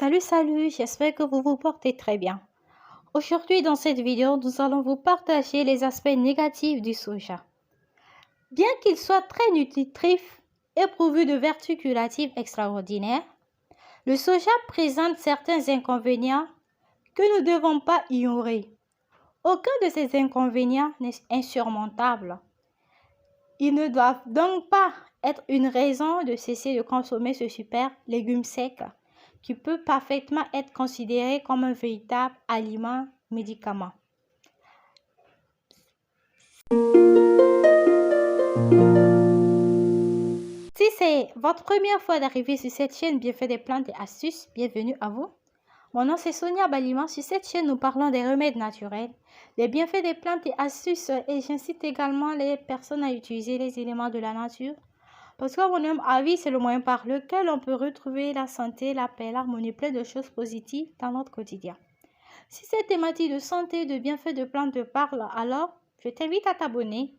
Salut, j'espère que vous vous portez très bien. Aujourd'hui, dans cette vidéo, nous allons vous partager les aspects négatifs du soja. Bien qu'il soit très nutritif et pourvu de vertus curatives extraordinaires, le soja présente certains inconvénients que nous ne devons pas ignorer. Aucun de ces inconvénients n'est insurmontable. Ils ne doivent donc pas être une raison de cesser de consommer ce super légume sec qui peut parfaitement être considéré comme un véritable aliment-médicament. Si c'est votre première fois d'arriver sur cette chaîne Bienfaits des plantes et astuces, bienvenue à vous. Mon nom c'est Sonia Balima. Sur cette chaîne, nous parlons des remèdes naturels, des bienfaits des plantes et astuces et j'incite également les personnes à utiliser les éléments de la nature. Parce qu'à mon humble avis, c'est le moyen par lequel on peut retrouver la santé, la paix, l'harmonie, plein de choses positives dans notre quotidien. Si cette thématique de santé, de bienfaits de plantes te parle, alors je t'invite à t'abonner,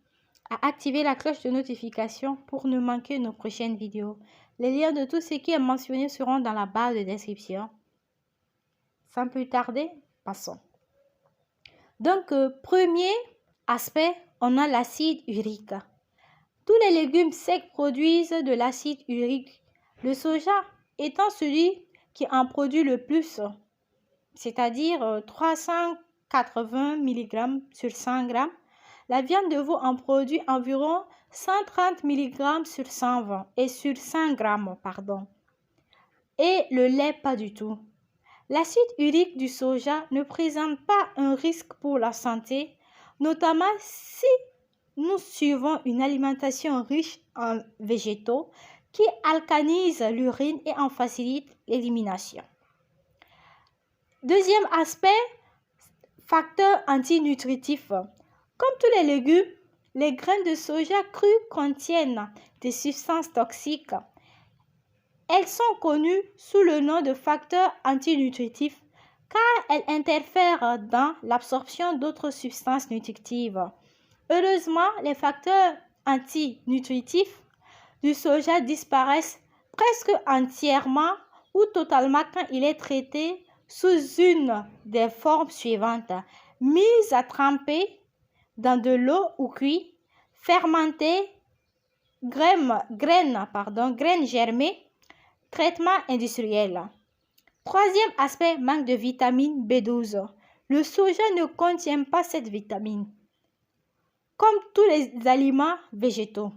à activer la cloche de notification pour ne manquer nos prochaines vidéos. Les liens de tout ce qui est mentionné seront dans la barre de description. Sans plus tarder, passons. Donc, premier aspect, on a l'acide urique. Tous les légumes secs produisent de l'acide urique, le soja étant celui qui en produit le plus, c'est-à-dire 380 mg sur 100 g. La viande de veau en produit environ 130 mg sur 120 et sur 100 g, Et le lait, pas du tout. L'acide urique du soja ne présente pas un risque pour la santé, notamment si nous suivons une alimentation riche en végétaux qui alcalinise l'urine et en facilite l'élimination. Deuxième aspect, facteur antinutritif. Comme tous les légumes, les graines de soja crues contiennent des substances toxiques. Elles sont connues sous le nom de facteurs antinutritifs car elles interfèrent dans l'absorption d'autres substances nutritives. Heureusement, les facteurs antinutritifs du soja disparaissent presque entièrement ou totalement quand il est traité sous une des formes suivantes: mise à tremper dans de l'eau ou cuit, fermenté, graines germées, traitement industriel. Troisième aspect, manque de vitamine B12. Le soja ne contient pas cette vitamine, comme tous les aliments végétaux.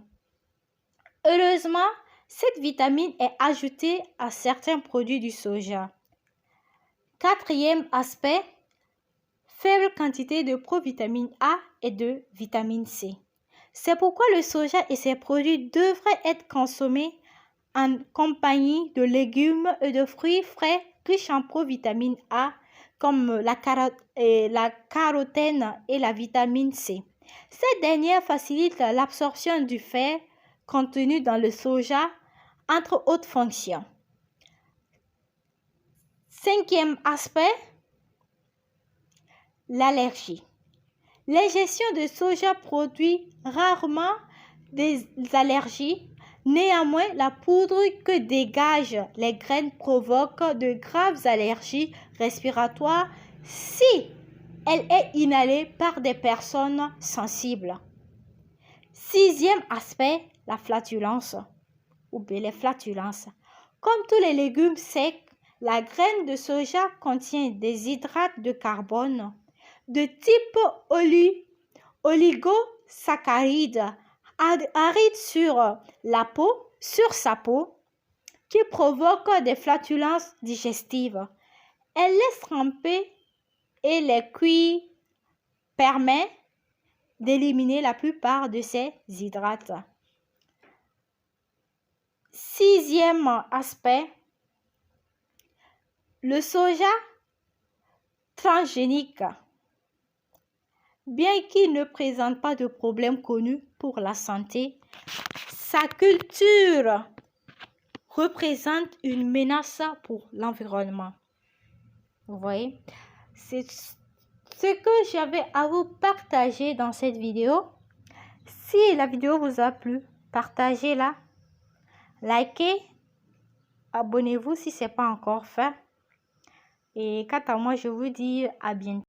Heureusement, cette vitamine est ajoutée à certains produits du soja. Quatrième aspect, faible quantité de provitamine A et de vitamine C. C'est pourquoi le soja et ses produits devraient être consommés en compagnie de légumes et de fruits frais riches en provitamine A comme la carotène et la vitamine C. Cette dernière facilite l'absorption du fer contenu dans le soja, entre autres fonctions. Cinquième aspect, l'allergie. L'ingestion de soja produit rarement des allergies. Néanmoins, la poudre que dégagent les graines provoque de graves allergies respiratoires si elle est inhalée par des personnes sensibles. Sixième aspect, la flatulence ou bien les flatulences. Comme tous les légumes secs, la graine de soja contient des hydrates de carbone de type oligosaccharides arides sur sa peau, qui provoquent des flatulences digestives. Elle laisse tremper et les cuire permet d'éliminer la plupart de ces hydrates. Sixième aspect, le soja transgénique. Bien qu'il ne présente pas de problème connu pour la santé, sa culture représente une menace pour l'environnement. Vous voyez, c'est ce que j'avais à vous partager dans cette vidéo. Si la vidéo vous a plu, partagez-la, likez, abonnez-vous si ce n'est pas encore fait. Et quant à moi, je vous dis à bientôt.